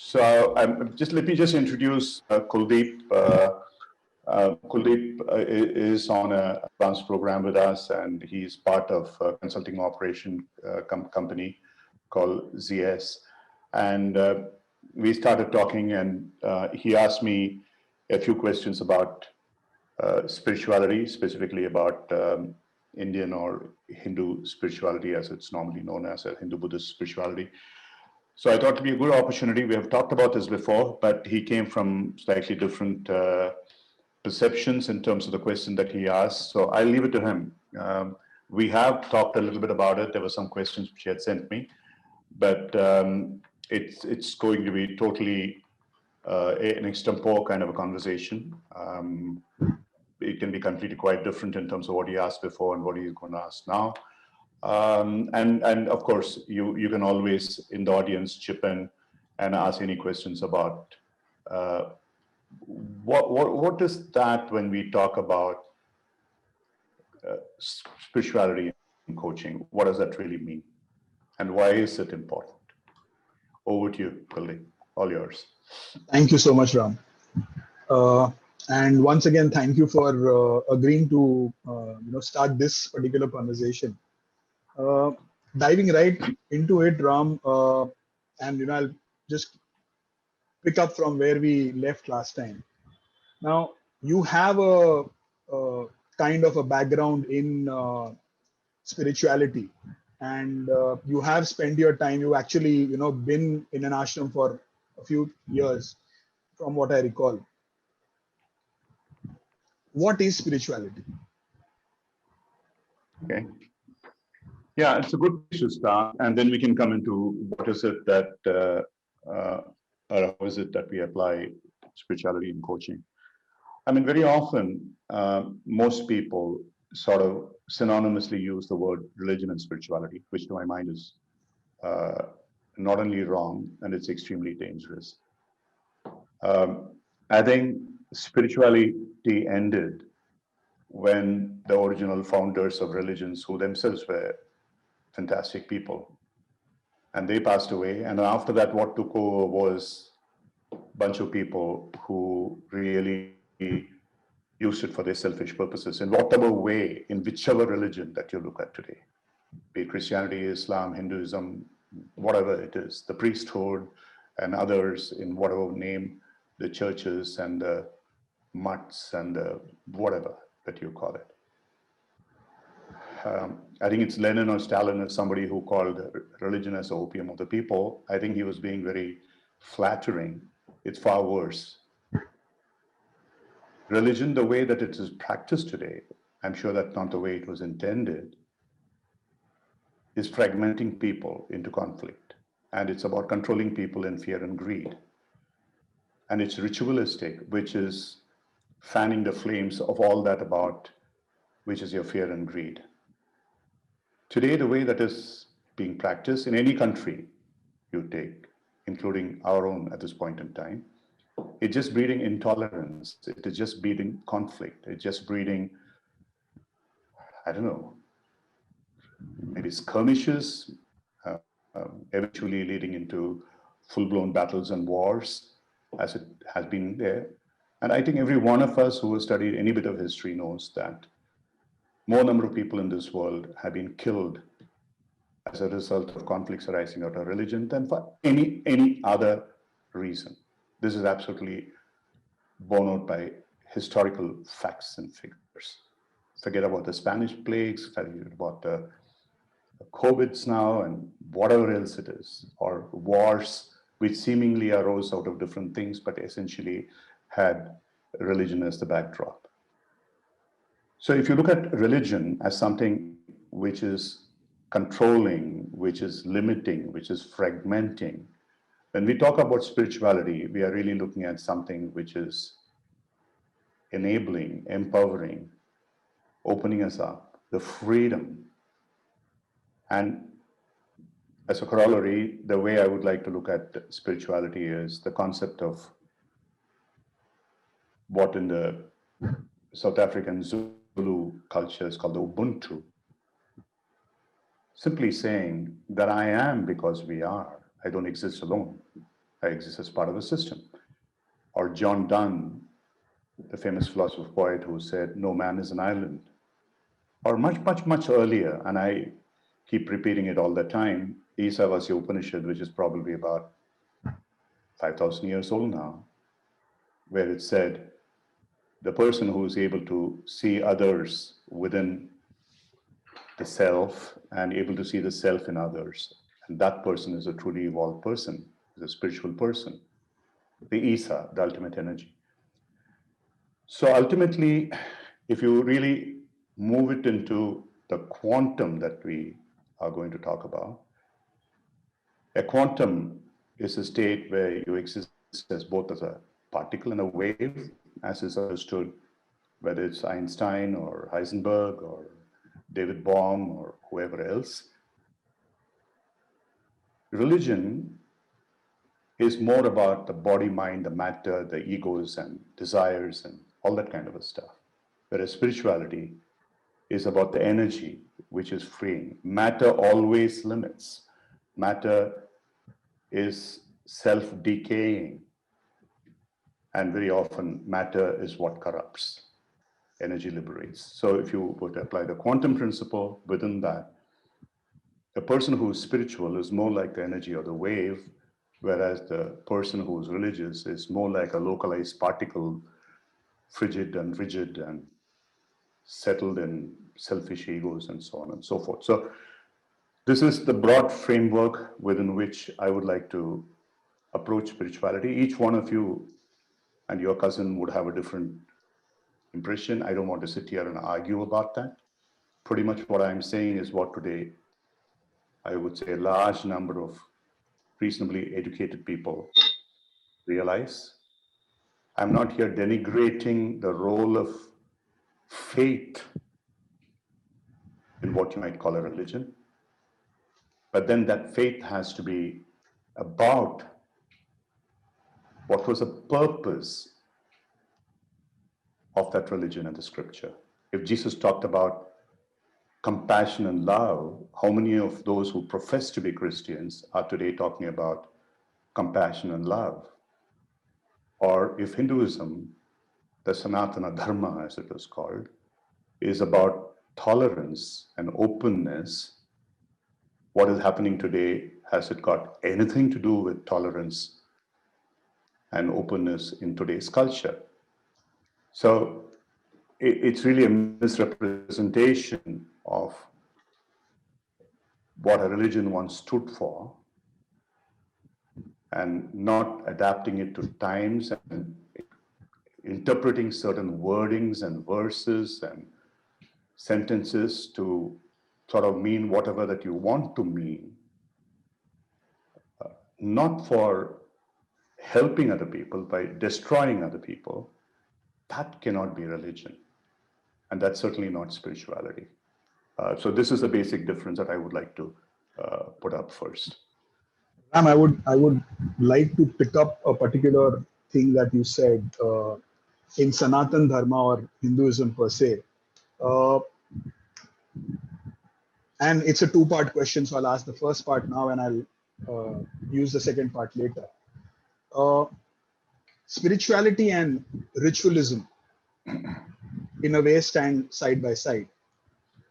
So let me just introduce Kuldeep. Kuldeep is on a advanced program with us, and he's part of a consulting operation company called ZS. And we started talking, and he asked me a few questions about spirituality, specifically about Indian or Hindu spirituality, as it's normally known as a Hindu-Buddhist spirituality. So I thought it'd be a good opportunity. We have talked about this before, but he came from slightly different perceptions in terms of the question that he asked. So I'll leave it to him. We have talked a little bit about it. There were some questions which he had sent me, but it's going to be totally an extempore kind of a conversation. It can be completely quite different in terms of what he asked before and what he's going to ask now. And of course, you can always in the audience chip in and ask any questions about what is that when we talk about spirituality in coaching. What does that really mean, and why is it important? Over to you, Kuldeep. All yours. Thank you so much, Ram. And once again, thank you for agreeing to start this particular conversation. Diving right into it, Ram, and I'll just pick up from where we left last time. Now, you have a kind of a background in spirituality, and you have spent your time. You actually, been in an ashram for a few years, from what I recall. What is spirituality? Okay. Yeah, it's a good place to start, and then we can come into what is it that, or how is it that we apply spirituality in coaching. I mean, very often, most people sort of synonymously use the word religion and spirituality, which to my mind is not only wrong, and it's extremely dangerous. I think spirituality ended when the original founders of religions, who themselves were fantastic people, and they passed away. And after that, what took over was a bunch of people who really used it for their selfish purposes in whatever way, in whichever religion that you look at today, be it Christianity, Islam, Hinduism, whatever it is, the priesthood and others in whatever name, the churches and the mutts and the whatever that you call it. I think it's Lenin or Stalin or somebody who called religion as the opium of the people. I think he was being very flattering. It's far worse. Religion, the way that it is practiced today, I'm sure that's not the way it was intended, is fragmenting people into conflict. And it's about controlling people in fear and greed. And it's ritualistic, which is fanning the flames of all that about, which is your fear and greed. Today, the way that is being practiced in any country you take, including our own at this point in time, it's just breeding intolerance. It is just breeding conflict. It's just breeding, I don't know, maybe skirmishes, eventually leading into full-blown battles and wars, as it has been there. And I think every one of us who has studied any bit of history knows that more number of people in this world have been killed as a result of conflicts arising out of religion than for any other reason. This is absolutely borne out by historical facts and figures. Forget about the Spanish plagues, forget about the COVIDs now and whatever else it is, or wars which seemingly arose out of different things, but essentially had religion as the backdrop. So if you look at religion as something which is controlling, which is limiting, which is fragmenting, when we talk about spirituality, we are really looking at something which is enabling, empowering, opening us up, the freedom. And as a corollary, the way I would like to look at spirituality is the concept of what in the South African Zulu culture is called the Ubuntu. Simply saying that I am because we are. I don't exist alone. I exist as part of a system. Or John Donne, the famous philosopher poet who said, no man is an island. Or much earlier, and I keep repeating it all the time, Isavasya Upanishad, which is probably about 5,000 years old now, where it said, the person who is able to see others within the self and able to see the self in others, and that person is a truly evolved person, is a spiritual person, the Isa, the ultimate energy. So ultimately, if you really move it into the quantum that we are going to talk about, a quantum is a state where you exist as both as a particle and a wave, as is understood, whether it's Einstein or Heisenberg or David Bohm or whoever else. Religion is more about the body, mind, the matter, the egos and desires and all that kind of a stuff. Whereas spirituality is about the energy, which is freeing. Matter always limits. Matter is self-decaying. And very often matter is what corrupts. Energy liberates. So if you were to apply the quantum principle within that, a person who is spiritual is more like the energy or the wave, whereas the person who is religious is more like a localized particle, frigid and rigid and settled in selfish egos and so on and so forth. So this is the broad framework within which I would like to approach spirituality. Each one of you and your cousin would have a different impression. I don't want to sit here and argue about that. Pretty much what I'm saying is what today I would say a large number of reasonably educated people realize. I'm not here denigrating the role of faith in what you might call a religion. But then that faith has to be about what was the purpose of that religion and the scripture. If Jesus talked about compassion and love, how many of those who profess to be Christians are today talking about compassion and love? Or if Hinduism, the Sanatana Dharma, as it was called, is about tolerance and openness, what is happening today, has it got anything to do with tolerance and openness in today's culture? So it's really a misrepresentation of what a religion once stood for and not adapting it to times and interpreting certain wordings and verses and sentences to sort of mean whatever that you want to mean, not for helping other people by destroying other people. That cannot be religion. And that's certainly not spirituality. So this is the basic difference that I would like to put up first. Ram, I would like to pick up a particular thing that you said in Sanatan Dharma or Hinduism per se. And it's a two-part question, so I'll ask the first part now and I'll use the second part later. Spirituality and ritualism, in a way, stand side by side.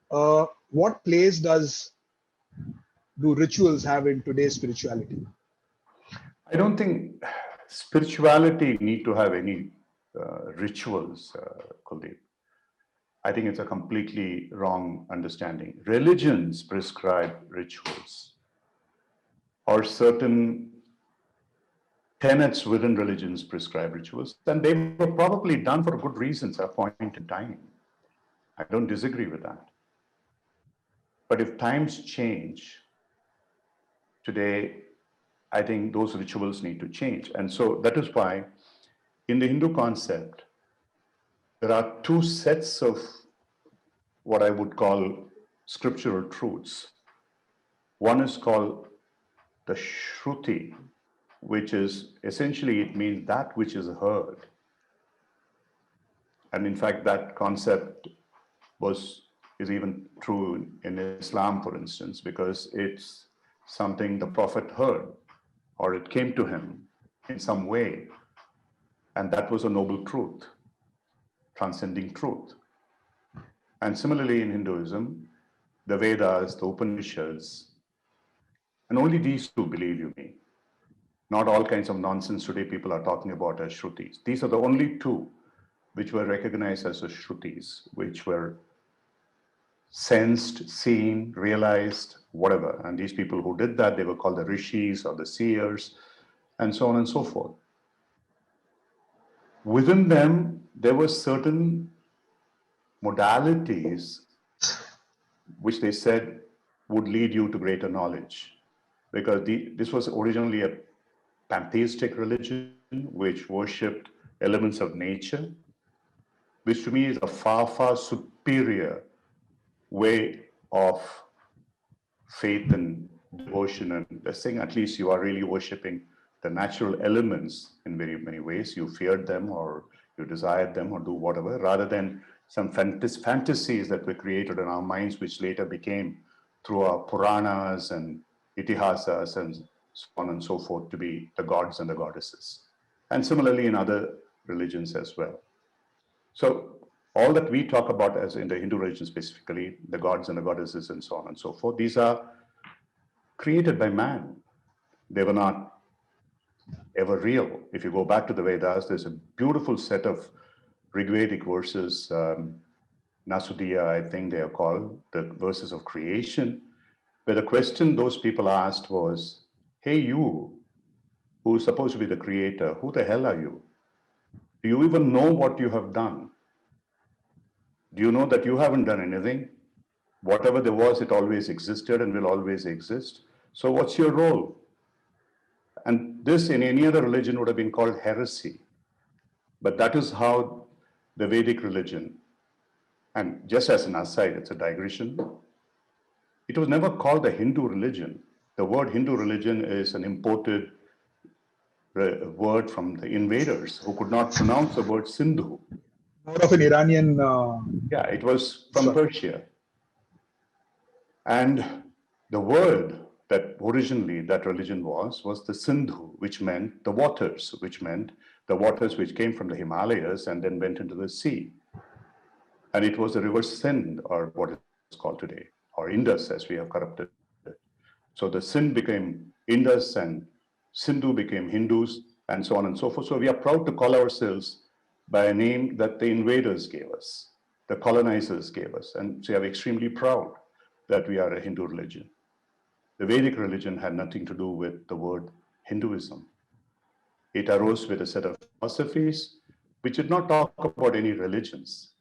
What place do rituals have in today's spirituality? I don't think spirituality need to have any rituals, Kuldeep. I think it's a completely wrong understanding. Religions prescribe rituals or certain tenets within religions prescribe rituals, and they were probably done for good reasons at a point in time. I don't disagree with that. But if times change, today, I think those rituals need to change. And so that is why in the Hindu concept, there are two sets of what I would call scriptural truths. One is called the Shruti, which is essentially, it means that which is heard. And in fact, that concept is even true in Islam, for instance, because it's something the Prophet heard or it came to him in some way. And that was a noble truth, transcending truth. And similarly in Hinduism, the Vedas, the Upanishads, and only these two, believe you me, not all kinds of nonsense today people are talking about as Shrutis. These are the only two which were recognized as the Shrutis, which were sensed, seen, realized, whatever. And these people who did that, they were called the rishis or the seers, and so on and so forth. Within them, there were certain modalities which they said would lead you to greater knowledge. Because this was originally a pantheistic religion which worshipped elements of nature, which to me is a far, far superior way of faith and devotion and this thing. At least you are really worshipping the natural elements in very many ways. You feared them or you desired them or do whatever, rather than some fantasies that were created in our minds, which later became through our Puranas and Itihasas and so on and so forth to be the gods and the goddesses. And similarly in other religions as well. So all that we talk about as in the Hindu religion specifically, the gods and the goddesses and so on and so forth, these are created by man. They were not ever real. If you go back to the Vedas, there's a beautiful set of Rigvedic verses, Nasudiya, I think they are called, the verses of creation, where the question those people asked was, hey, you, who's supposed to be the creator, who the hell are you? Do you even know what you have done? Do you know that you haven't done anything? Whatever there was, it always existed and will always exist. So what's your role? And this in any other religion would have been called heresy. But that is how the Vedic religion, and just as an aside, it's a digression, it was never called the Hindu religion. The word Hindu religion is an imported word from the invaders who could not pronounce the word Sindhu. More of an Iranian. Yeah, it was from Persia. And the word that originally that religion was the Sindhu, which meant the waters, which came from the Himalayas and then went into the sea. And it was the river Sindh, or what it's called today, or Indus as we have corrupted it. So the Sindh became Indus and Sindhu became Hindus and so on and so forth. So we are proud to call ourselves by a name that the invaders gave us, the colonizers gave us. And so we are extremely proud that we are a Hindu religion. The Vedic religion had nothing to do with the word Hinduism. It arose with a set of philosophies which did not talk about any religions.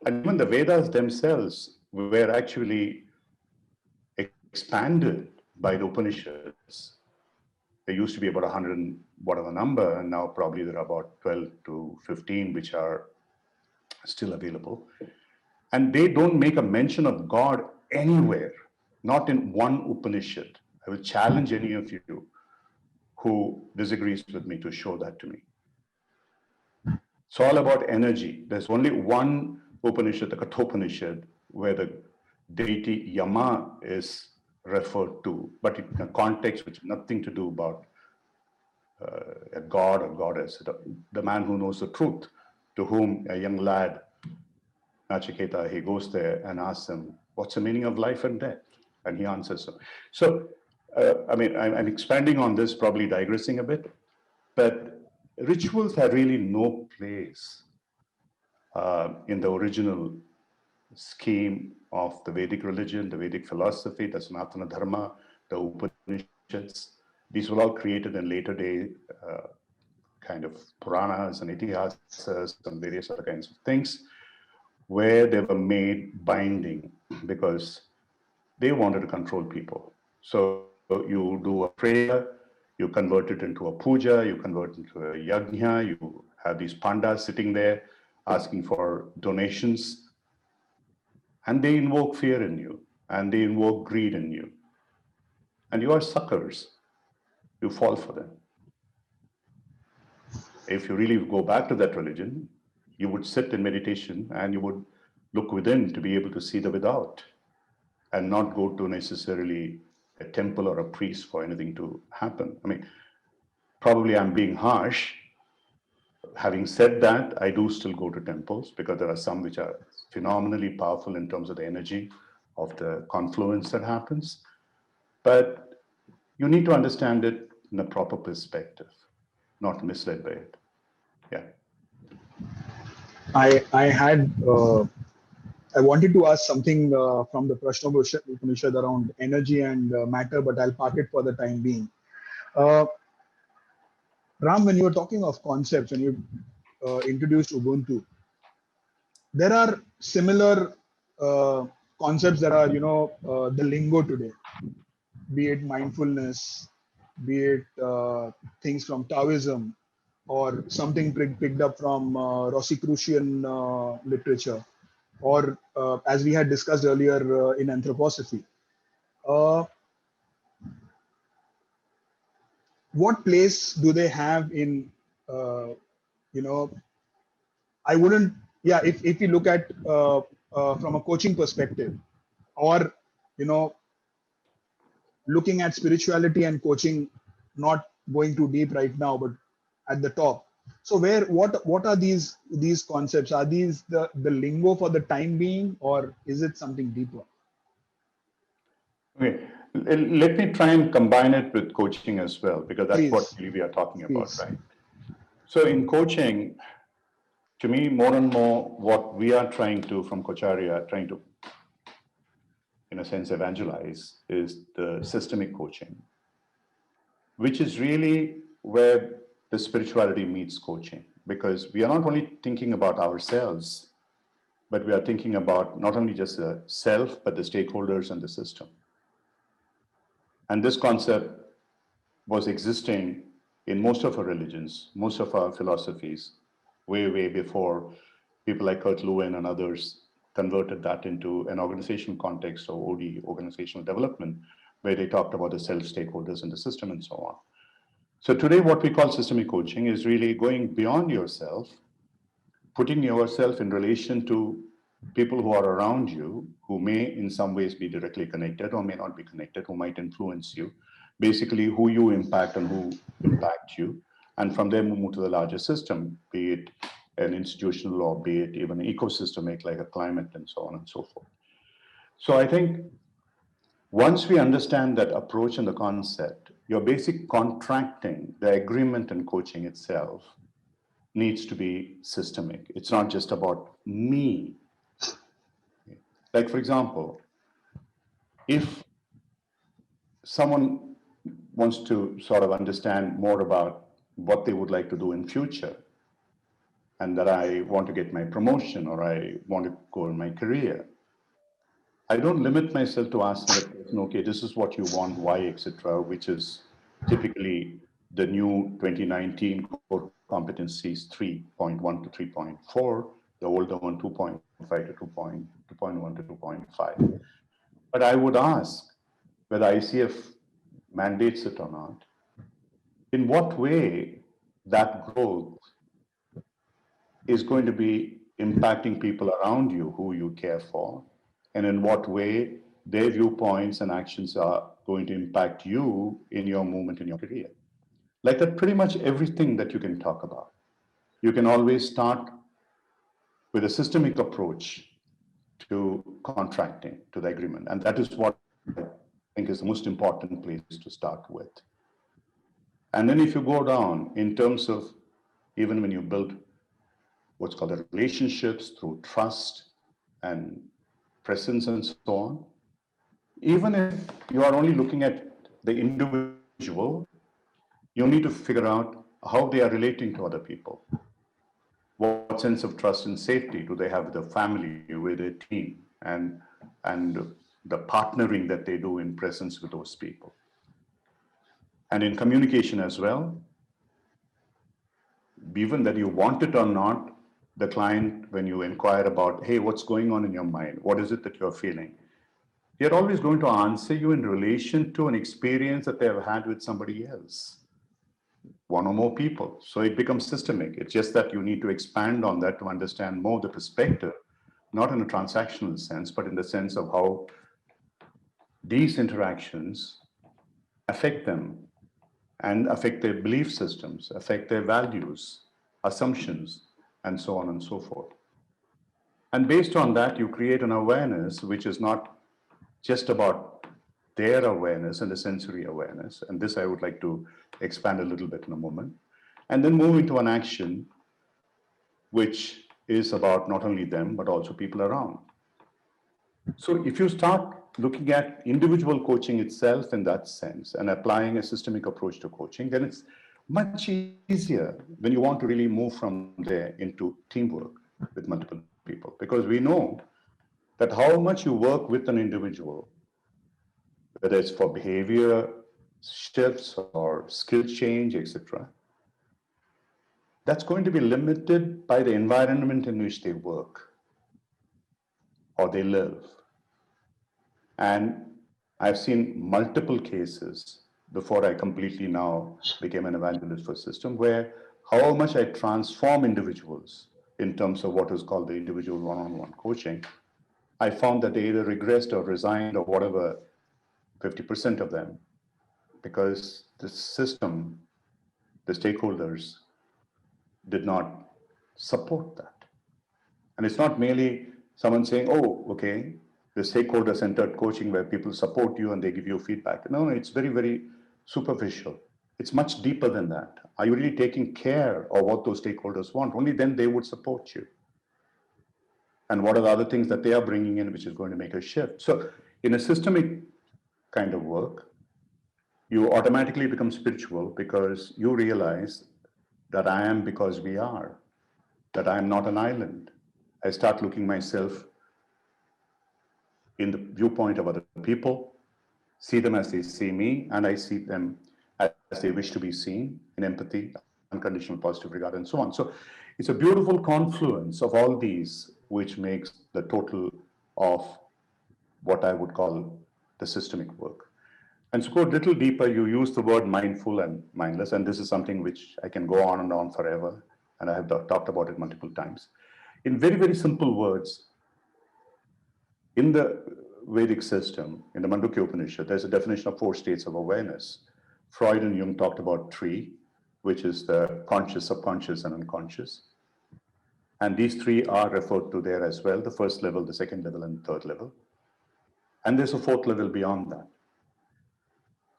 And even the Vedas themselves were actually expanded by the Upanishads. There used to be about 100 and whatever number, and now probably there are about 12 to 15 which are still available. And they don't make a mention of God anywhere, not in one Upanishad. I will challenge any of you who disagrees with me to show that to me. It's all about energy. There's only one Upanishad, the Kathopanishad, where the deity Yama is referred to, but in a context which has nothing to do about a god or goddess, the man who knows the truth, to whom a young lad, Nachiketa, he goes there and asks him, what's the meaning of life and death? And he answers so. So, I'm expanding on this, probably digressing a bit, but rituals have really no place in the original scheme of the Vedic religion, the Vedic philosophy, the Sanatana Dharma, the Upanishads. These were all created in later day kind of Puranas and Itihasas and various other kinds of things, where they were made binding because they wanted to control people. So you do a prayer, you convert it into a puja, you convert it into a yajna, you have these pandas sitting there asking for donations, and they invoke fear in you, and they invoke greed in you. And you are suckers. You fall for them. If you really go back to that religion, you would sit in meditation and you would look within to be able to see the without and not go to necessarily a temple or a priest for anything to happen. I mean, probably I'm being harsh. Having said that, I do still go to temples because there are some which are phenomenally powerful in terms of the energy of the confluence that happens. But you need to understand it in a proper perspective, not misled by it. Yeah. I wanted to ask something from the Prashna Upanishad around energy and matter, but I'll park it for the time being. Uh, Ram, when you were talking of concepts, when you introduced Ubuntu, there are similar concepts that are, the lingo today, be it mindfulness, be it things from Taoism, or something picked up from Rosicrucian literature, or as we had discussed earlier in anthroposophy. Uh, what place do they have in, you know, I wouldn't, yeah, if you look at from a coaching perspective, or, you know, looking at spirituality and coaching, not going too deep right now, but at the top. So what are these concepts? Are these the lingo for the time being, or is it something deeper? Okay. Let me try and combine it with coaching as well, because that's what Please, really we are talking about, please. right? So in coaching, to me, more and more, what we are trying to, from Kocharya, trying to, in a sense, evangelize is the systemic coaching, which is really where the spirituality meets coaching, because we are not only thinking about ourselves, but we are thinking about not only just the self, but the stakeholders and the system. And this concept was existing in most of our religions, most of our philosophies, way, way before people like Kurt Lewin and others converted that into an organizational context or OD, organizational development, where they talked about the self stakeholders in the system and so on. So today, what we call systemic coaching is really going beyond yourself, putting yourself in relation to people who are around you, who may in some ways be directly connected or may not be connected, who might influence you, basically who you impact and who impact you. And from there, move to the larger system, be it an institutional or be it even an ecosystemic like a climate and so on and so forth. So I think once we understand that approach and the concept, your basic contracting, the agreement and coaching itself needs to be systemic. It's not just about me. Like, for example, if someone wants to sort of understand more about what they would like to do in future, and that I want to get my promotion or I want to go in my career, I don't limit myself to asking the person, okay, this is what you want, why, etc., which is typically the new 2019 core competencies 3.1 to 3.4, the older one 2.5 to 2.1 to 2.5. But I would ask whether ICF mandates it or not, in what way that growth is going to be impacting people around you who you care for, and in what way their viewpoints and actions are going to impact you in your movement in your career. Like that, pretty much everything that you can talk about. You can always start with a systemic approach to contracting, to the agreement. And that is what I think is the most important place to start with. And then if you go down in terms of even when you build what's called the relationships through trust and presence and so on, even if you are only looking at the individual, you need to figure out how they are relating to other people. What sense of trust and safety do they have with their family, with their team, and the partnering that they do in presence with those people. And in communication as well, even that you want it or not, the client, when you inquire about, hey, what's going on in your mind? What is it that you're feeling? They're always going to answer you in relation to an experience that they have had with somebody else, one or more people. So it becomes systemic. It's just that you need to expand on that to understand more the perspective, not in a transactional sense, but in the sense of how these interactions affect them and affect their belief systems, affect their values, assumptions, and so on and so forth. And based on that, you create an awareness which is not just about their awareness and the sensory awareness. And this I would like to expand a little bit in a moment. And then move into an action which is about not only them, but also people around. So if you start looking at individual coaching itself in that sense and applying a systemic approach to coaching, then it's much easier when you want to really move from there into teamwork with multiple people. Because we know that how much you work with an individual, whether it's for behavior shifts or skill change, etc., that's going to be limited by the environment in which they work or they live. And I've seen multiple cases before I completely now became an evangelist for system, where how much I transform individuals in terms of what is called the individual one-on-one coaching, I found that they either regressed or resigned or whatever, 50% of them, because the system, the stakeholders did not support that. And it's not merely someone saying, oh, okay, the stakeholder-centered coaching where people support you and they give you feedback. No, it's very, very superficial. It's much deeper than that. Are you really taking care of what those stakeholders want? Only then they would support you. And what are the other things that they are bringing in which is going to make a shift? So in a systemic kind of work, you automatically become spiritual because you realize that I am because we are, that I am not an island. I start looking myself in the viewpoint of other people, see them as they see me, and I see them as they wish to be seen in empathy, unconditional positive regard, and so on. So it's a beautiful confluence of all these, which makes the total of what I would call the systemic work. And to go a little deeper, you use the word mindful and mindless, and this is something which I can go on and on forever, and I have talked about it multiple times. In very, very simple words, in the Vedic system, in the Mandukya Upanishad, there's a definition of 4 states of awareness. Freud and Jung talked about 3, which is the conscious, subconscious, and unconscious. And these 3 are referred to there as well, the first level, the second level, and the third level. And there's a 4th level beyond that.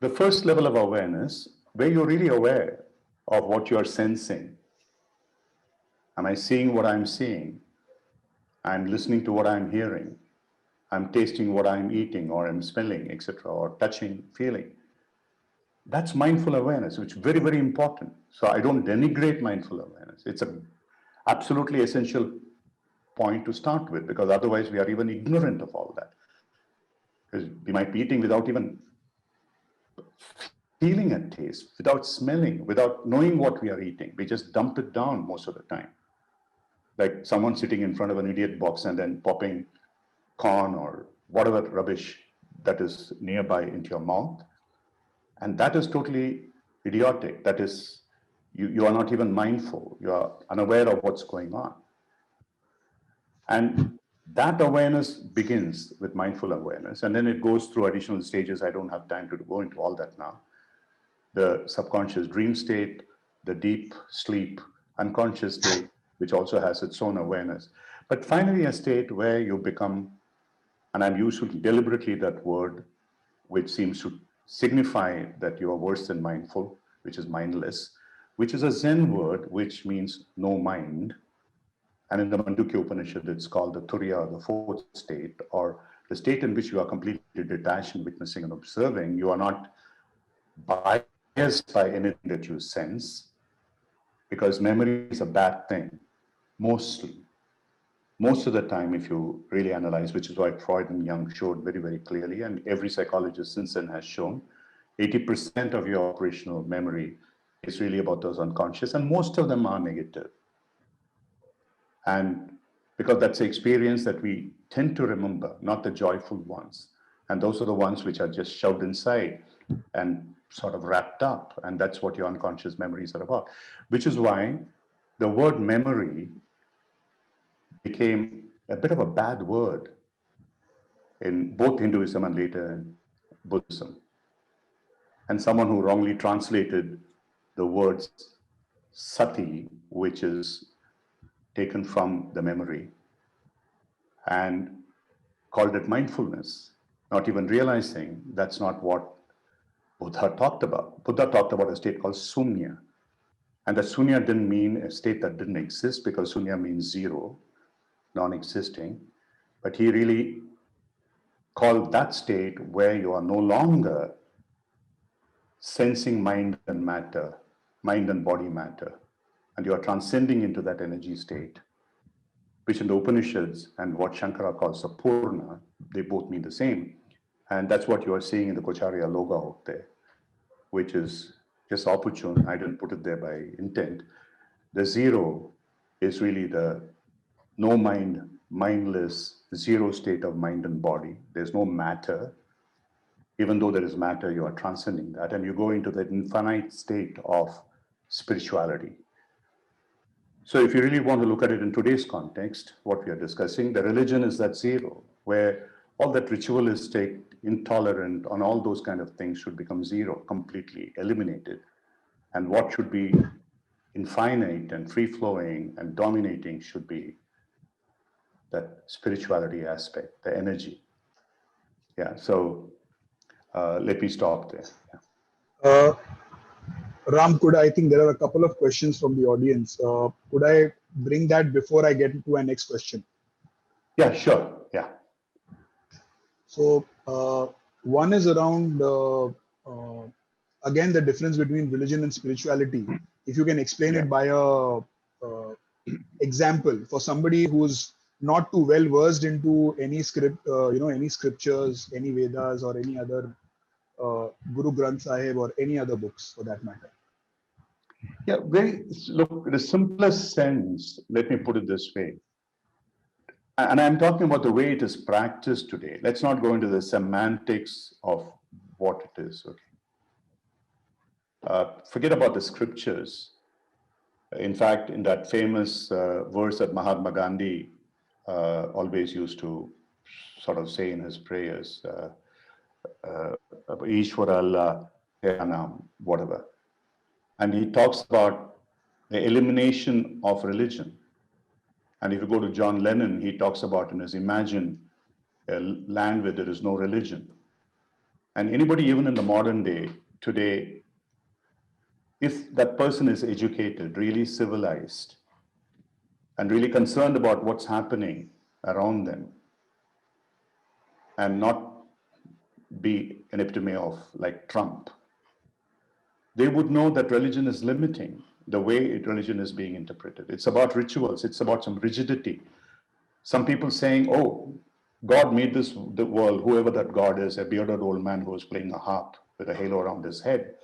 The first level of awareness, where you're really aware of what you're sensing. Am I seeing what I'm seeing? I'm listening to what I'm hearing. I'm tasting what I'm eating, or I'm smelling, etc., or touching, feeling. That's mindful awareness, which is very, very important. So I don't denigrate mindful awareness. It's an absolutely essential point to start with, because otherwise we are even ignorant of all that. Because we might be eating without even feeling a taste, without smelling, without knowing what we are eating. We just dump it down most of the time. Like someone sitting in front of an idiot box and then popping corn or whatever rubbish that is nearby into your mouth. And that is totally idiotic. That is, you are not even mindful. You are unaware of what's going on. And that awareness begins with mindful awareness, and then it goes through additional stages. I don't have time to go into all that now. The subconscious dream state, the deep sleep, unconscious state, which also has its own awareness. But finally, a state where you become, and I'm using deliberately that word, which seems to signify that you are worse than mindful, which is mindless, which is a Zen word, which means no mind. And in the Mandukya Upanishad, it's called the Turiya, the 4th state, or the state in which you are completely detached and witnessing and observing. You are not biased by anything that you sense, because memory is a bad thing, mostly. Most of the time, if you really analyze, which is why Freud and Jung showed very, very clearly, and every psychologist since then has shown, 80% of your operational memory is really about those unconscious, and most of them are negative. And because that's the experience that we tend to remember, not the joyful ones. And those are the ones which are just shoved inside and sort of wrapped up. And that's what your unconscious memories are about, which is why the word memory became a bit of a bad word in both Hinduism and later in Buddhism. and someone who wrongly translated the words sati, which is taken from the memory, and called it mindfulness, not even realizing that's not what Buddha talked about. Buddha talked about a state called sunya. And that sunya didn't mean a state that didn't exist, because sunya means zero, non-existing. But he really called that state where you are no longer sensing mind and matter, mind and body matter, and you are transcending into that energy state, which in the Upanishads and what Shankara calls Sapurna, they both mean the same. And that's what you are seeing in the Kocharya logo out there, which is just opportune. I didn't put it there by intent. The zero is really the no mind, mindless, zero state of mind and body. There's no matter. Even though there is matter, you are transcending that, and you go into that infinite state of spirituality. So if you really want to look at it in today's context, what we are discussing, the religion is that zero, where all that ritualistic, intolerant, on all those kind of things should become zero, completely eliminated. And what should be infinite and free-flowing and dominating should be that spirituality aspect, the energy. Yeah, so let me stop there. Yeah. Ram, I think there are a couple of questions from the audience. Could I bring that before I get into my next question? Yeah, sure. Yeah. So one is around, again, the difference between religion and spirituality. If you can explain it by a example for somebody who's not too well versed into any script, any scriptures, any Vedas or any other Guru Granth Sahib or any other books for that matter. Yeah, look, in the simplest sense, let me put it this way. And I'm talking about the way it is practiced today. Let's not go into the semantics of what it is, okay? Forget about the scriptures. In fact, in that famous verse that Mahatma Gandhi always used to sort of say in his prayers, Ishwara Allah, Nam, whatever. And he talks about the elimination of religion. And if you go to John Lennon, he talks about in his Imagine a land where there is no religion. And anybody, even in the modern day, today, if that person is educated, really civilized, and really concerned about what's happening around them, and not be an epitome of like Trump, they would know that religion is limiting the way religion is being interpreted. It's about rituals. It's about some rigidity. Some people saying, oh, God made the world, whoever that God is, a bearded old man who was playing a harp with a halo around his head.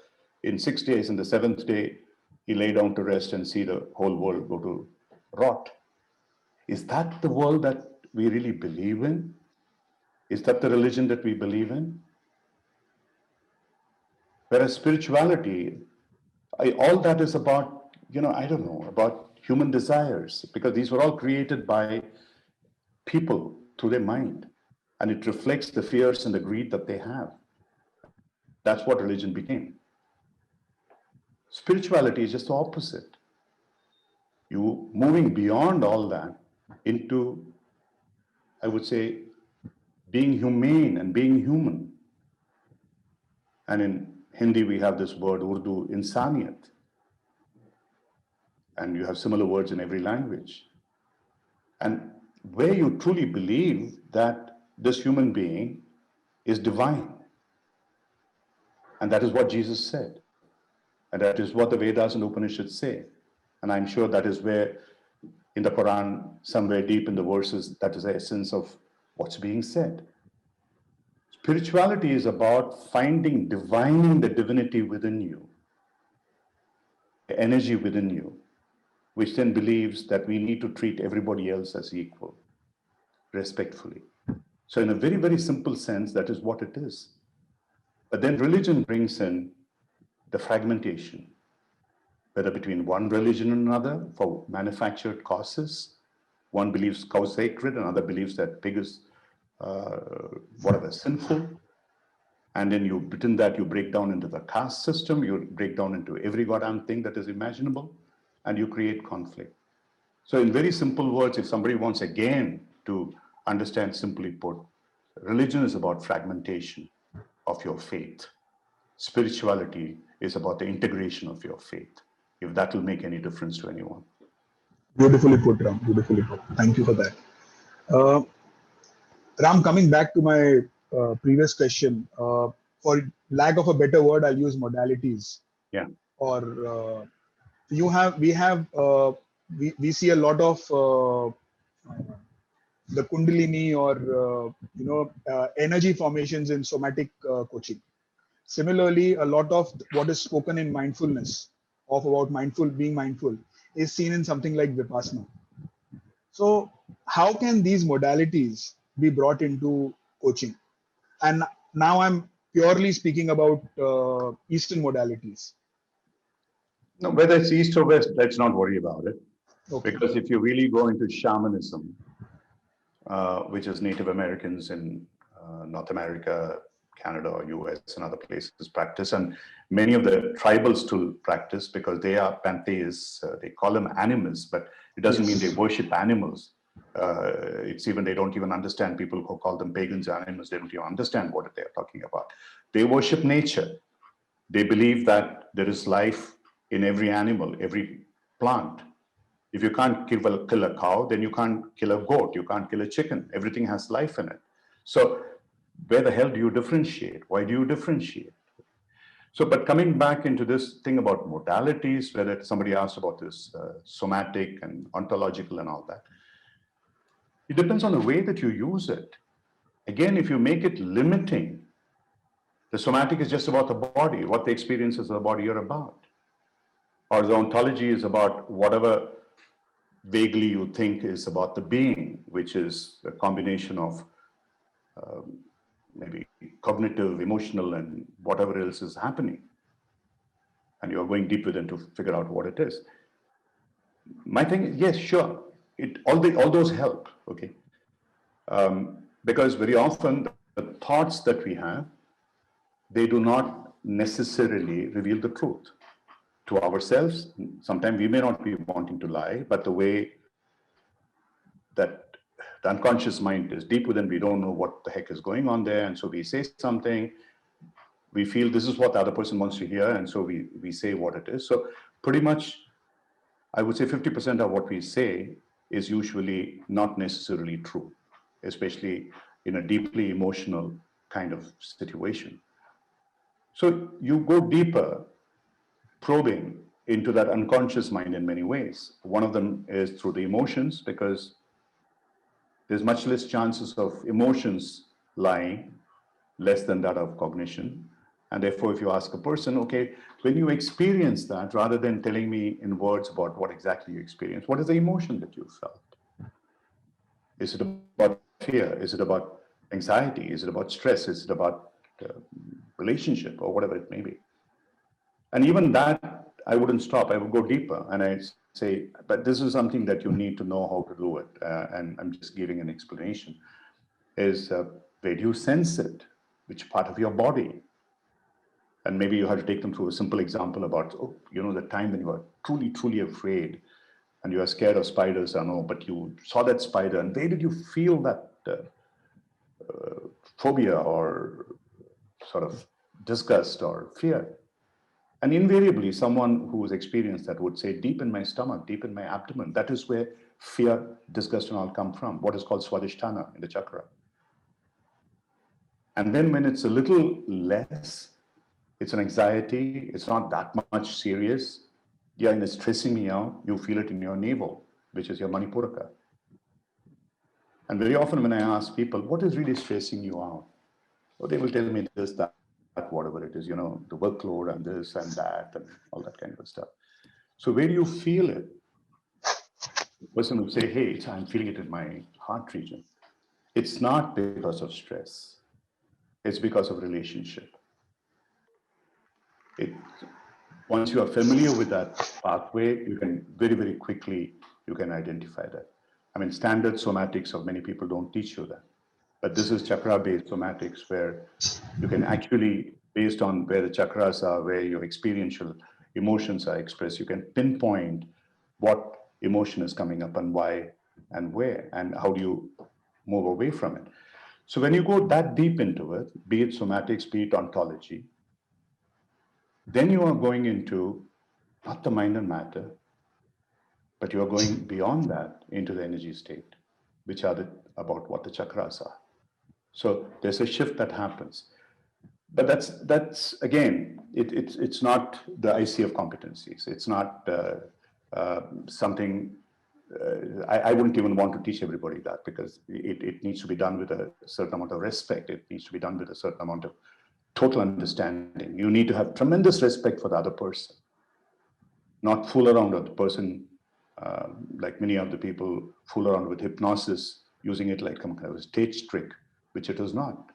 In 6 days, in the seventh day, he lay down to rest and see the whole world go to rot. Is that the world that we really believe in? Is that the religion that we believe in? Whereas spirituality, all that is about, I don't know, about human desires, because these were all created by people through their mind. And it reflects the fears and the greed that they have. That's what religion became. Spirituality is just the opposite. You moving beyond all that into, I would say, being humane and being human. And in Hindi, we have this word, Urdu, insaniyat. And you have similar words in every language. And where you truly believe that this human being is divine. And that is what Jesus said. And that is what the Vedas and Upanishads say. And I'm sure that is where, in the Quran, somewhere deep in the verses, that is the essence of what's being said. Spirituality is about divining the divinity within you, the energy within you, which then believes that we need to treat everybody else as equal, respectfully. So in a very, very simple sense, that is what it is. But then religion brings in the fragmentation, whether between one religion and another for manufactured causes. One believes cow sacred, another believes that pig is whatever, sinful. And then within that, you break down into the caste system, you break down into every goddamn thing that is imaginable, and you create conflict. So in very simple words, if somebody wants again to understand, simply put, religion is about fragmentation of your faith. Spirituality is about the integration of your faith, if that will make any difference to anyone. Beautifully put, Ram. Beautifully put. Thank you for that. Uh, Ram, coming back to my previous question, for lack of a better word, I'll use modalities. Yeah. Or we see a lot of the Kundalini or energy formations in somatic coaching. Similarly, a lot of what is spoken in mindfulness about being mindful is seen in something like Vipassana. So how can these modalities be brought into coaching? And now I'm purely speaking about Eastern modalities. No, whether it's East or West, let's not worry about it. Okay. Because if you really go into shamanism, which is Native Americans in North America, Canada, or US, and other places practice, and many of the tribals still practice because they are pantheists. They call them animals, but it doesn't mean they worship animals. It's even, they don't even understand, people who call them pagans animals, they don't even understand what they're talking about. They worship nature. They believe that there is life in every animal, every plant. If you can't kill a cow, then you can't kill a goat, you can't kill a chicken. Everything has life in it. So where the hell do you differentiate? Why do you differentiate? So, but coming back into this thing about modalities, whether somebody asked about this somatic and ontological and all that, it depends on the way that you use it. Again, if you make it limiting, the somatic is just about the body, what the experience is of the body you're about. Or the ontology is about whatever vaguely you think is about the being, which is a combination of maybe cognitive, emotional, and whatever else is happening. And you're going deep within to figure out what it is. My thing is, yes, sure, all those help, okay? Because very often the thoughts that we have, they do not necessarily reveal the truth to ourselves. Sometimes we may not be wanting to lie, but the way that the unconscious mind is deep within, we don't know what the heck is going on there. And so we say something, we feel this is what the other person wants to hear. And so we say what it is. So pretty much, I would say 50% of what we say is usually not necessarily true, especially in a deeply emotional kind of situation. So you go deeper, probing into that unconscious mind in many ways. One of them is through the emotions, because there's much less chances of emotions lying, less than that of cognition. And therefore, if you ask a person, okay, when you experience that, rather than telling me in words about what exactly you experienced, what is the emotion that you felt? Is it about fear? Is it about anxiety? Is it about stress? Is it about relationship, or whatever it may be? And even that, I wouldn't stop. I would go deeper, and I say, but this is something that you need to know how to do it. And I'm just giving an explanation. Is where do you sense it? Which part of your body? And maybe you have to take them through a simple example about, oh, the time when you were truly, truly afraid and you are scared of spiders, I know, but you saw that spider, and where did you feel that phobia or sort of disgust or fear? And invariably, someone who has experienced that would say, deep in my stomach, deep in my abdomen, that is where fear, disgust, and all come from, what is called swadhisthana in the chakra. And then when it's a little less, it's an anxiety, it's not that much serious, yeah, and it's stressing me out, you feel it in your navel, which is your manipuraka. And very often when I ask people, what is really stressing you out? Well, they will tell me this, that, whatever it is, the workload and this and that and all that kind of stuff. So where do you feel it? The person will say, hey, I'm feeling it in my heart region. It's not because of stress. It's because of relationship. Once you are familiar with that pathway, you can very, very quickly, you can identify that. I mean, standard somatics of many people don't teach you that. But this is chakra-based somatics, where you can actually, based on where the chakras are, where your experiential emotions are expressed, you can pinpoint what emotion is coming up and why and where, and how do you move away from it. So when you go that deep into it, be it somatics, be it ontology, then you are going into not the mind and matter, but you are going beyond that into the energy state, which are about what the chakras are. So there's a shift that happens. But that's again, it's not the IC of competencies. It's not something. I wouldn't even want to teach everybody that, because it needs to be done with a certain amount of respect. It needs to be done with a certain amount of total understanding. You need to have tremendous respect for the other person, not fool around with the person, like many of the people fool around with hypnosis, using it like some kind of a stage trick, which it is not.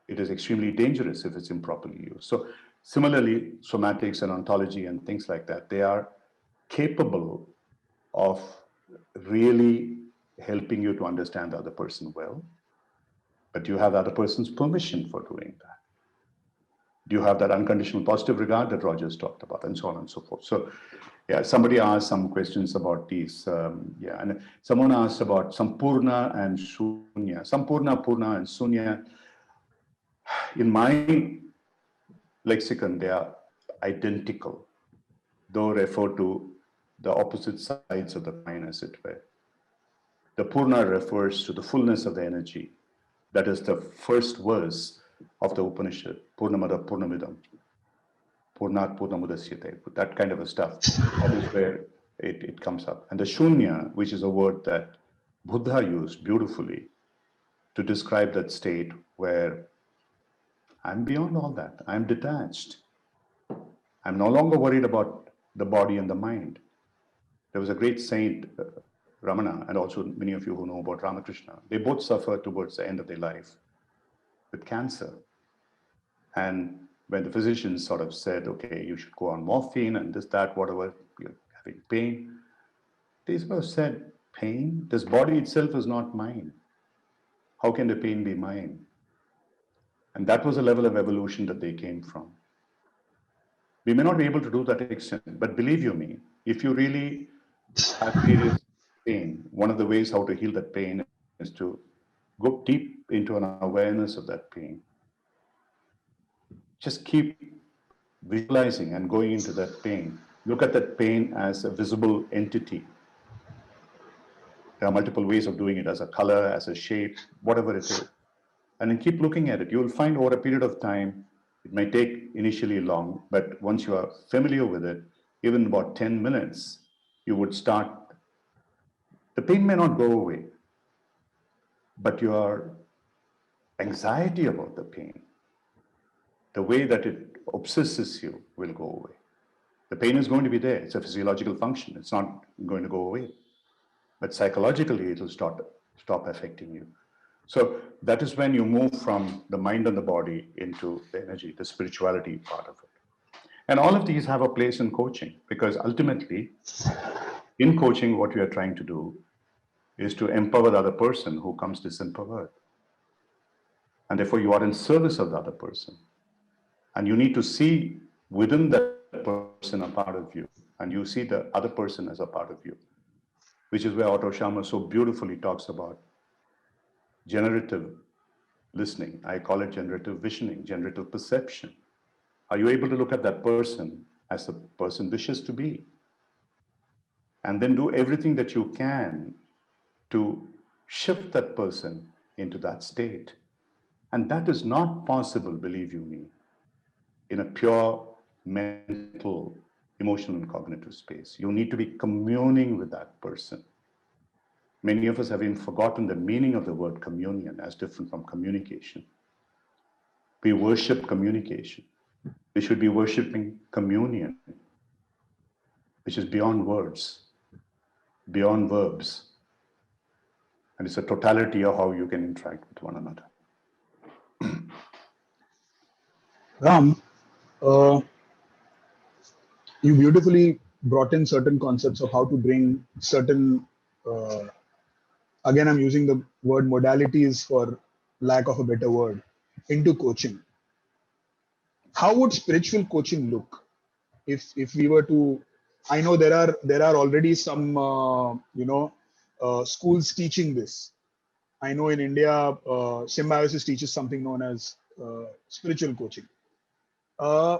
It is extremely dangerous if it's improperly used. So similarly, somatics and ontology and things like that, they are capable of really helping you to understand the other person well, but you have the other person's permission for doing that. Do you have that unconditional positive regard that Rogers talked about, and so on and so forth. So yeah, somebody asked some questions about these. Yeah, and someone asked about Sampurna and Shunya. Sampurna, Purna, and Shunya. In my lexicon, they are identical, though refer to the opposite sides of the coin, as it were. The Purna refers to the fullness of the energy. That is the first verse of the Upanishad, Purnamada Purnamidam, Purnat Purnamudasyate, that kind of a stuff. That is where it comes up. And the Shunya, which is a word that Buddha used beautifully to describe that state where I'm beyond all that. I'm detached. I'm no longer worried about the body and the mind. There was a great saint, Ramana, and also many of you who know about Ramakrishna. They both suffered towards the end of their life with cancer. And when the physicians sort of said, okay, you should go on morphine and this, that, whatever, you're having pain, they sort of said, pain? This body itself is not mine. How can the pain be mine? And that was a level of evolution that they came from. We may not be able to do that extent, but believe you me, if you really have serious pain, one of the ways how to heal that pain is to go deep into an awareness of that pain. Just keep visualizing and going into that pain. Look at that pain as a visible entity. There are multiple ways of doing it, as a color, as a shape, whatever it is. And then keep looking at it. You'll find over a period of time, it may take initially long, but once you are familiar with it, even about 10 minutes, you would start, the pain may not go away, but your anxiety about the pain, the way that it obsesses you, will go away. The pain is going to be there. It's a physiological function. It's not going to go away. But psychologically, it will stop affecting you. So that is when you move from the mind and the body into the energy, the spirituality part of it. And all of these have a place in coaching, because ultimately, in coaching, what we are trying to do is to empower the other person who comes disempowered. And therefore, you are in service of the other person. And you need to see within that person a part of you, and you see the other person as a part of you, which is where Otto Scharmer so beautifully talks about generative listening. I call it generative visioning, generative perception. Are you able to look at that person as the person wishes to be? And then do everything that you can to shift that person into that state. And that is not possible, believe you me, in a pure mental, emotional, and cognitive space. You need to be communing with that person. Many of us have even forgotten the meaning of the word communion as different from communication. We worship communication. We should be worshiping communion, which is beyond words, beyond verbs. And it's a totality of how you can interact with one another. Ram, you beautifully brought in certain concepts of how to bring certain, again, I'm using the word modalities for lack of a better word, into coaching. How would spiritual coaching look if we were to? I know there are already some schools teaching this. I know in India, Symbiosis teaches something known as spiritual coaching. Uh,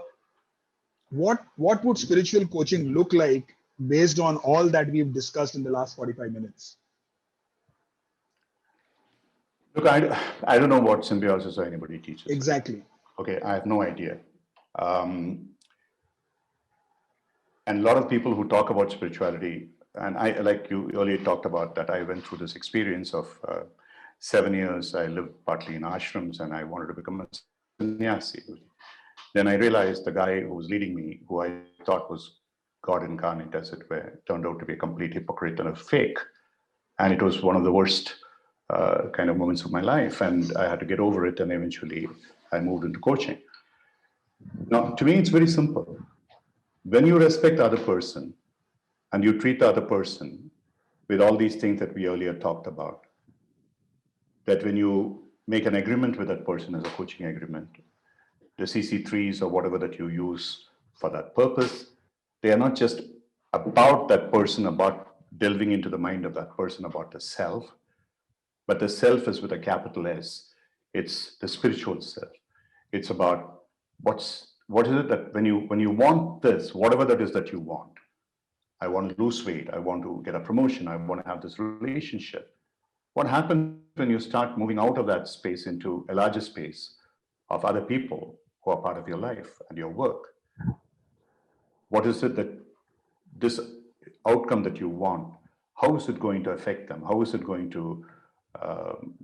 what would spiritual coaching look like based on all that we've discussed in the last 45 minutes? Look, I don't know what symbiosis or anybody teaches. Exactly. Okay, I have no idea. And a lot of people who talk about spirituality, and I, like you earlier talked about that, I went through this experience of 7 years. I lived partly in ashrams and I wanted to become a sannyasi. Then I realized the guy who was leading me, who I thought was God incarnate, as it were, turned out to be a complete hypocrite and a fake. And it was one of the worst kind of moments of my life. And I had to get over it. And eventually I moved into coaching. Now, to me, it's very simple. When you respect the other person and you treat the other person with all these things that we earlier talked about, that when you make an agreement with that person as a coaching agreement, the CC3s or whatever that you use for that purpose, they are not just about that person, about delving into the mind of that person about the self, but the self is with a capital S. It's the spiritual self. It's about what is it that when you want this, whatever that is that you want. I want to lose weight. I want to get a promotion. I want to have this relationship. What happens when you start moving out of that space into a larger space of other people who are part of your life and your work? What is it that this outcome that you want, how is it going to affect them? How is it going to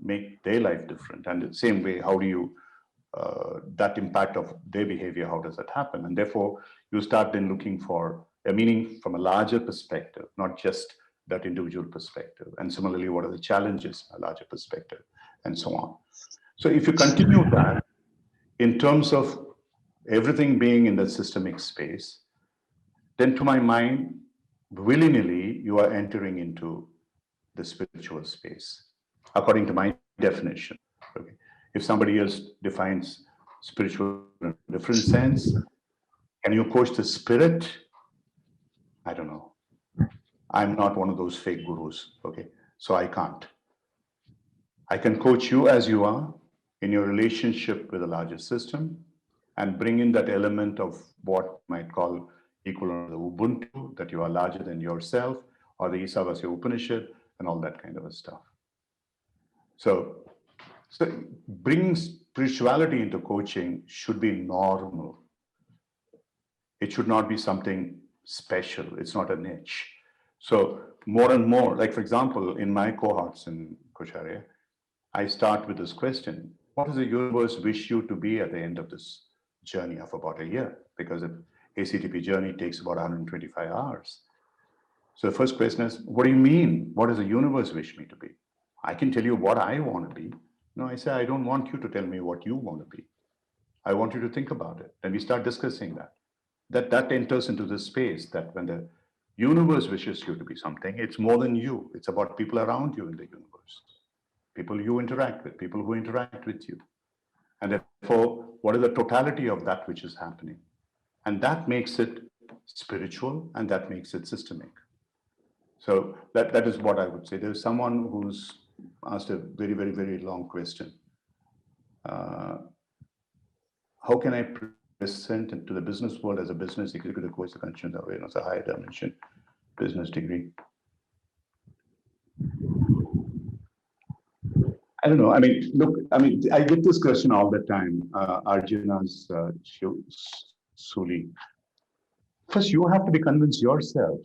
make their life different? And the same way, how do you, that impact of their behavior, how does that happen? And therefore, you start then looking for a meaning from a larger perspective, not just that individual perspective. And similarly, what are the challenges in a larger perspective, and so on. So if you continue that in terms of everything being in the systemic space, then to my mind, willy-nilly, you are entering into the spiritual space, according to my definition. Okay. If somebody else defines spiritual in a different sense, can you coach the spirit? I don't know. I'm not one of those fake gurus, okay? So I can't. I can coach you as you are in your relationship with a larger system and bring in that element of what you might call equivalent to the Ubuntu, that you are larger than yourself, or the Isavasya Upanishad, and all that kind of stuff. So bringing spirituality into coaching should be normal. It should not be something special. It's not a niche. So more and more, like for example, in my cohorts in Kocharya, I start with this question: what does the universe wish you to be at the end of this journey of about a year? Because the ACTP journey takes about 125 hours. So the first question is, what do you mean? What does the universe wish me to be? I can tell you what I want to be. No, I say, I don't want you to tell me what you want to be. I want you to think about it. And we start discussing that. That enters into this space that when the universe wishes you to be something, it's more than you. It's about people around you in the universe, people you interact with, people who interact with you. And therefore, what is the totality of that which is happening? And that makes it spiritual, and that makes it systemic. So that is what I would say. There's someone who's asked a very, very, very long question. How can I present to the business world as a business executive coach the conscious awareness, a higher dimension business degree? I don't know. I mean, look, I mean, I get this question all the time. Arjuna's Suli. First, you have to be convinced yourself.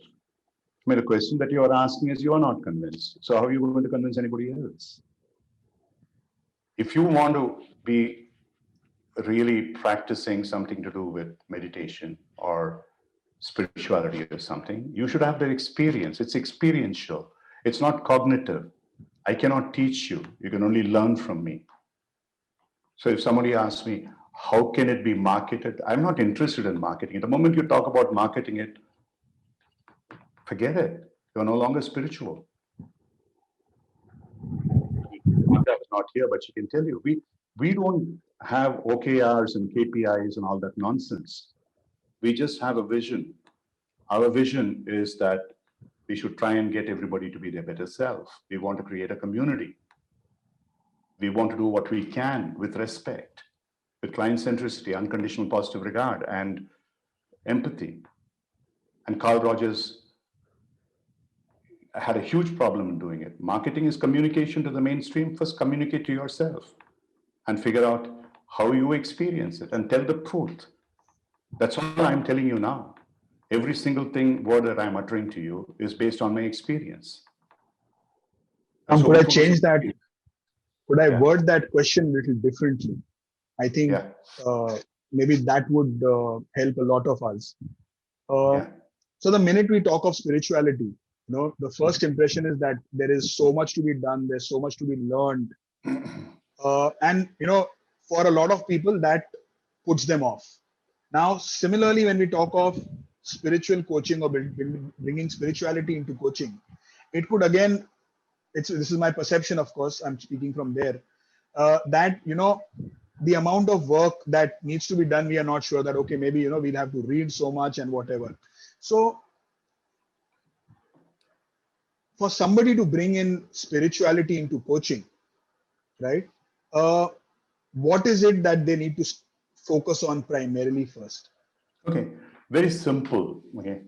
I mean, the question that you are asking is you are not convinced. So how are you going to convince anybody else? If you want to be really practicing something to do with meditation or spirituality or something, you should have that experience. It's experiential. It's not cognitive. I cannot teach you. You can only learn from me. So if somebody asks me, how can it be marketed? I'm not interested in marketing. The moment you talk about marketing it, forget it. You're no longer spiritual. That was not here, but she can tell you, we don't have OKRs and KPIs and all that nonsense. We just have a vision. Our vision is that we should try and get everybody to be their better self. We want to create a community. We want to do what we can with respect, with client centricity, unconditional positive regard, and empathy. And Carl Rogers had a huge problem in doing it. Marketing is communication to the mainstream. First, communicate to yourself and figure out how you experience it and tell the truth. That's all I'm telling you now. Every single word that I'm uttering to you is based on my experience. So could I change that? be? Could I word that question a little differently? I think maybe that would help a lot of us. So the minute we talk of spirituality, the first impression is that there is so much to be done. There's so much to be learned. And, for a lot of people, that puts them off. Now, similarly, when we talk of spiritual coaching or bringing spirituality into coaching, it could again, this is my perception, of course, I'm speaking from there, that, the amount of work that needs to be done, we are not sure that, okay, maybe, we'll have to read so much and whatever. So for somebody to bring in spirituality into coaching, right? What is it that they need to focus on primarily first? Okay, very simple. Okay,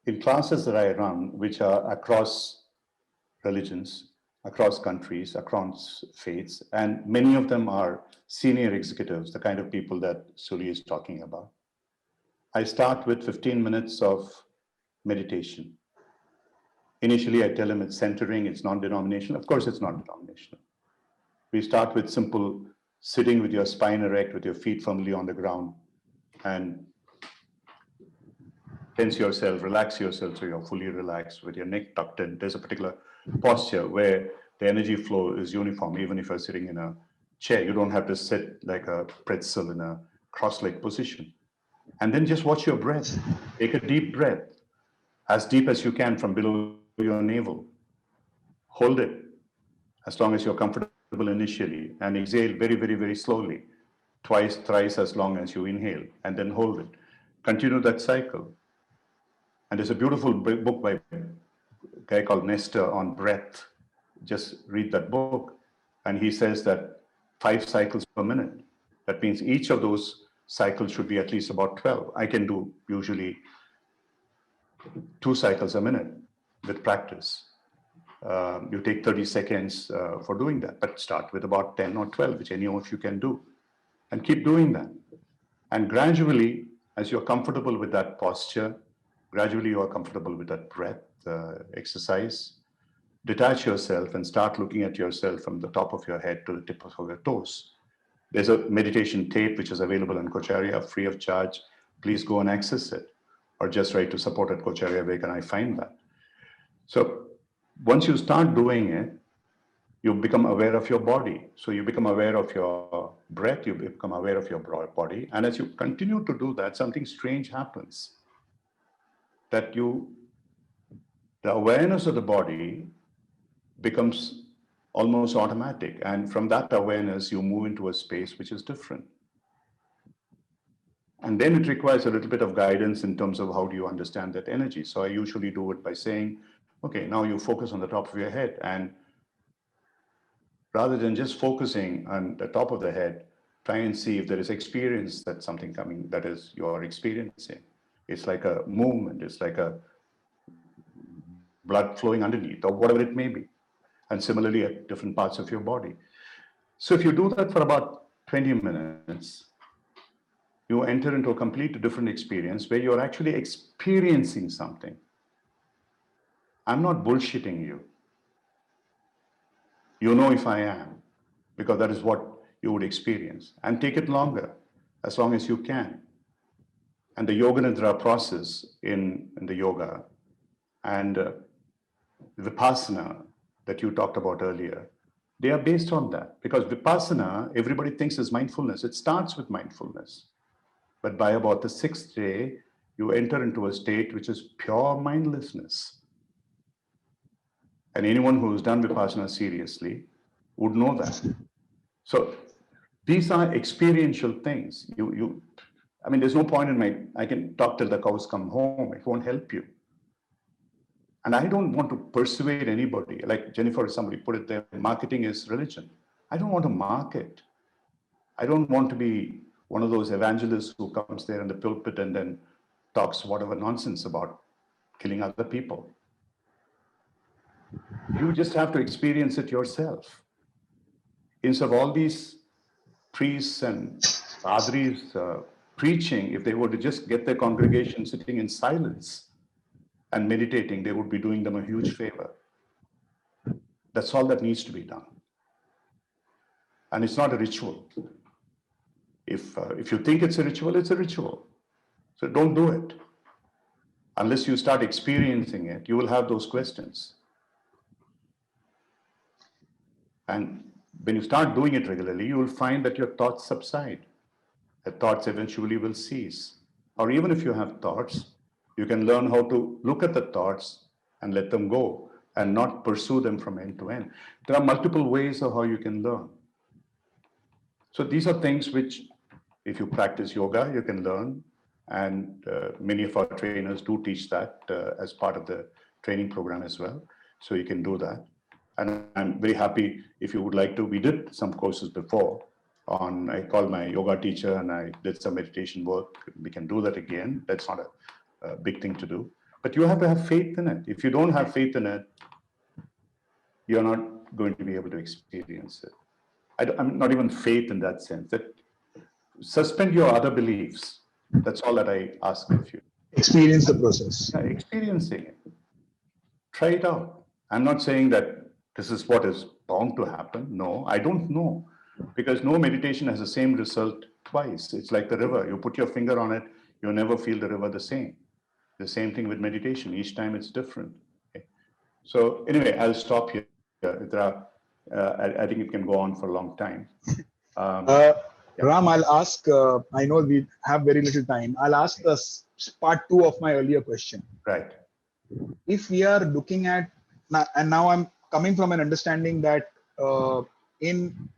in classes that I run, which are across religions, across countries, across faiths, and many of them are senior executives, the kind of people that Suli is talking about. I start with 15 minutes of meditation. Initially, I tell them it's centering, it's non-denominational. Of course, it's not denominational. We start with simple sitting with your spine erect, with your feet firmly on the ground, and tense yourself, relax yourself so you're fully relaxed with your neck tucked in. There's a particular posture where the energy flow is uniform. Even if you're sitting in a chair, you don't have to sit like a pretzel in a cross-leg position. And then just watch your breath. Take a deep breath, as deep as you can from below your navel. Hold it as long as you're comfortable initially, and exhale very, very, very slowly, twice, thrice as long as you inhale, and then hold it. Continue that cycle. And there's a beautiful book by a guy called Nestor on breath. Just read that book. And he says that 5 cycles per minute. That means each of those cycles should be at least about 12. I can do usually 2 cycles a minute with practice. You take 30 seconds for doing that, but start with about 10 or 12, which any of you can do. And keep doing that. And gradually, as you're comfortable with that posture, gradually you are comfortable with that breath exercise, detach yourself and start looking at yourself from the top of your head to the tip of your toes. There's a meditation tape which is available on Cocharia, free of charge. Please go and access it, or just write to support at Cocharia. Where can I find that? So once you start doing it, you become aware of your body. So you become aware of your breath, you become aware of your body. And as you continue to do that, something strange happens. That the awareness of the body becomes almost automatic. And from that awareness, you move into a space which is different. And then it requires a little bit of guidance in terms of how do you understand that energy. So I usually do it by saying, okay, now you focus on the top of your head. And rather than just focusing on the top of the head, try and see if there is experience that something coming, that is you're experiencing. It's like a movement, it's like a blood flowing underneath or whatever it may be. And similarly at different parts of your body. So if you do that for about 20 minutes, you enter into a completely different experience where you're actually experiencing something. I'm not bullshitting you. You know if I am, because that is what you would experience. And take it longer, as long as you can. And the Yoga Nidra process in the yoga and Vipassana that you talked about earlier, they are based on that. Because Vipassana, everybody thinks is mindfulness. It starts with mindfulness. But by about the 6th day, you enter into a state which is pure mindlessness. And anyone who's done Vipassana seriously would know that. So these are experiential things. I mean, there's no point in I can talk till the cows come home. It won't help you. And I don't want to persuade anybody. Like Jennifer, somebody put it there, marketing is religion. I don't want to market. I don't want to be one of those evangelists who comes there in the pulpit and then talks whatever nonsense about killing other people. You just have to experience it yourself. Instead of all these priests and padris preaching, if they were to just get their congregation sitting in silence and meditating, they would be doing them a huge favor. That's all that needs to be done. And it's not a ritual. If you think it's a ritual, it's a ritual. So don't do it. Unless you start experiencing it, you will have those questions. And when you start doing it regularly, you will find that your thoughts subside. The thoughts eventually will cease. Or even if you have thoughts, you can learn how to look at the thoughts and let them go and not pursue them from end to end. There are multiple ways of how you can learn. So these are things which, if you practice yoga, you can learn. And many of our trainers do teach that as part of the training program as well. So you can do that. And I'm very happy if you would like to. We did some courses before I called my yoga teacher and I did some meditation work. We can do that again. That's not a big thing to do. But you have to have faith in it. If you don't have faith in it, you're not going to be able to experience it. I'm not even faith in that sense. That suspend your other beliefs. That's all that I ask of you. Experience the process. Yeah, experiencing it. Try it out. I'm not saying that this is what is bound to happen. No, I don't know. Because no meditation has the same result twice. It's like the river. You put your finger on it, you'll never feel the river the same. The same thing with meditation. Each time it's different. Okay. So anyway, I'll stop here. There are, I think it can go on for a long time. Yeah. Ram, I'll ask, I know we have very little time. I'll ask part 2 of my earlier question. Right. If we are looking at, and now I'm coming from an understanding that in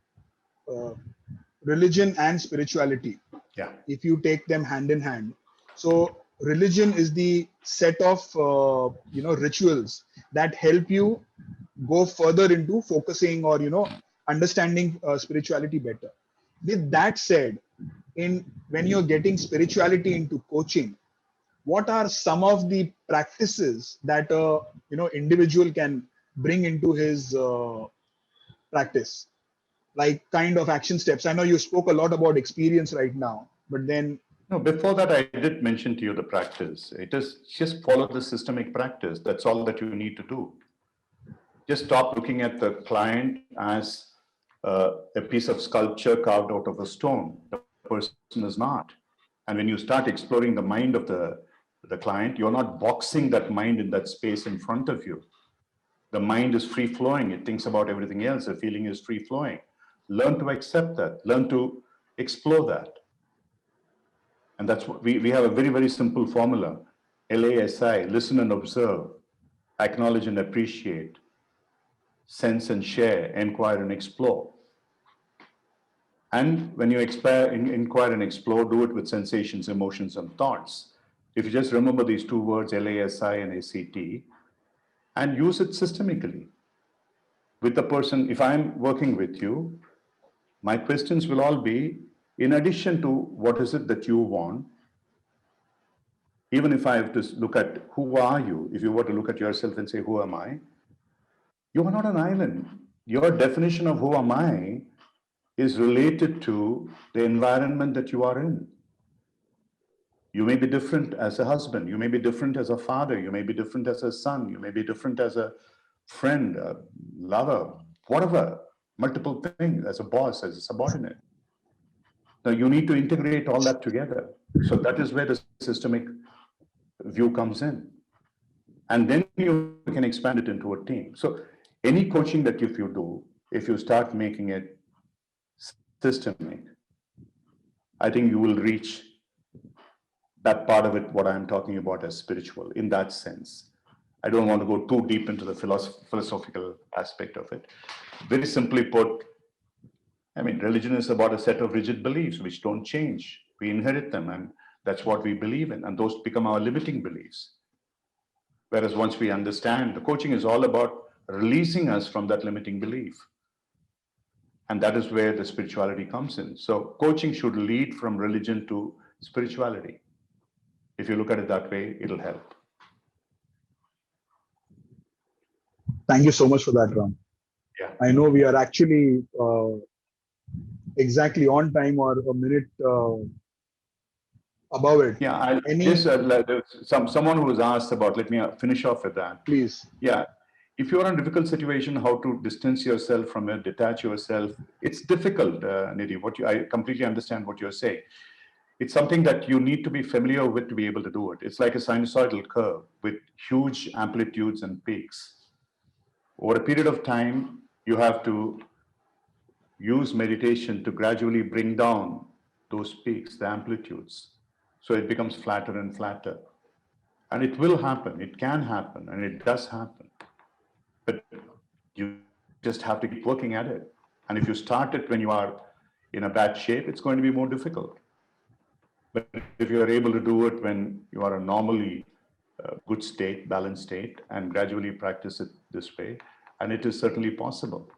religion and spirituality, yeah, if you take them hand in hand, so religion is the set of rituals that help you go further into focusing or understanding spirituality better. With that said, when you're getting spirituality into coaching, what are some of the practices that individual can bring into his practice, like kind of action steps? I know you spoke a lot about experience right now, but then no, before that, I did mention to you the practice. It is just follow the systemic practice. That's all that you need to do. Just stop looking at the client as a piece of sculpture carved out of a stone. The person is not. And when you start exploring the mind of the client, you're not boxing that mind in that space in front of you. The mind is free flowing. It thinks about everything else. The feeling is free flowing. Learn to accept that. Learn to explore that. And that's what we have a very, very simple formula. LASI, listen and observe, acknowledge and appreciate, sense and share, inquire and explore. And when you inquire and explore, do it with sensations, emotions, and thoughts. If you just remember these two words, LASI and ACT, and use it systemically. With the person, if I'm working with you, my questions will all be, in addition to what is it that you want, even if I have to look at who are you, if you were to look at yourself and say, who am I? You are not an island. Your definition of who am I is related to the environment that you are in. You may be different as a husband. You may be different as a father. You may be different as a son. You may be different as a friend, a lover, whatever, multiple things, as a boss, as a subordinate. Now you need to integrate all that together. So that is where the systemic view comes in. And then you can expand it into a team. So any coaching that if you do, if you start making it systemic, I think you will reach that part of it, what I'm talking about as spiritual, in that sense. I don't want to go too deep into the philosophical aspect of it. Very simply put, I mean, religion is about a set of rigid beliefs which don't change. We inherit them, and that's what we believe in, and those become our limiting beliefs. Whereas once we understand, the coaching is all about releasing us from that limiting belief. And that is where the spirituality comes in. So coaching should lead from religion to spirituality. If you look at it that way, it'll help. Thank you so much for that, Ram. Yeah. I know we are actually exactly on time or a minute above it. Yeah, I just someone who was asked about. Let me finish off with that. Please. Yeah, if you're in a difficult situation, how to distance yourself from it, detach yourself? It's difficult, Nidhi. I completely understand what you're saying. It's something that you need to be familiar with to be able to do it. It's like a sinusoidal curve with huge amplitudes and peaks. Over a period of time, you have to use meditation to gradually bring down those peaks, the amplitudes, so it becomes flatter and flatter. And it will happen, it can happen, and it does happen. But you just have to keep working at it. And if you start it when you are in a bad shape, it's going to be more difficult. But if you are able to do it when you are a normally good state, balanced state, and gradually practice it this way, and it is certainly possible.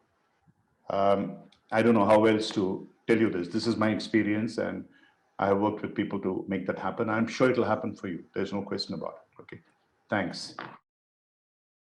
I don't know how else to tell you this. This is my experience, and I have worked with people to make that happen. I'm sure it'll happen for you. There's no question about it. Okay. Thanks.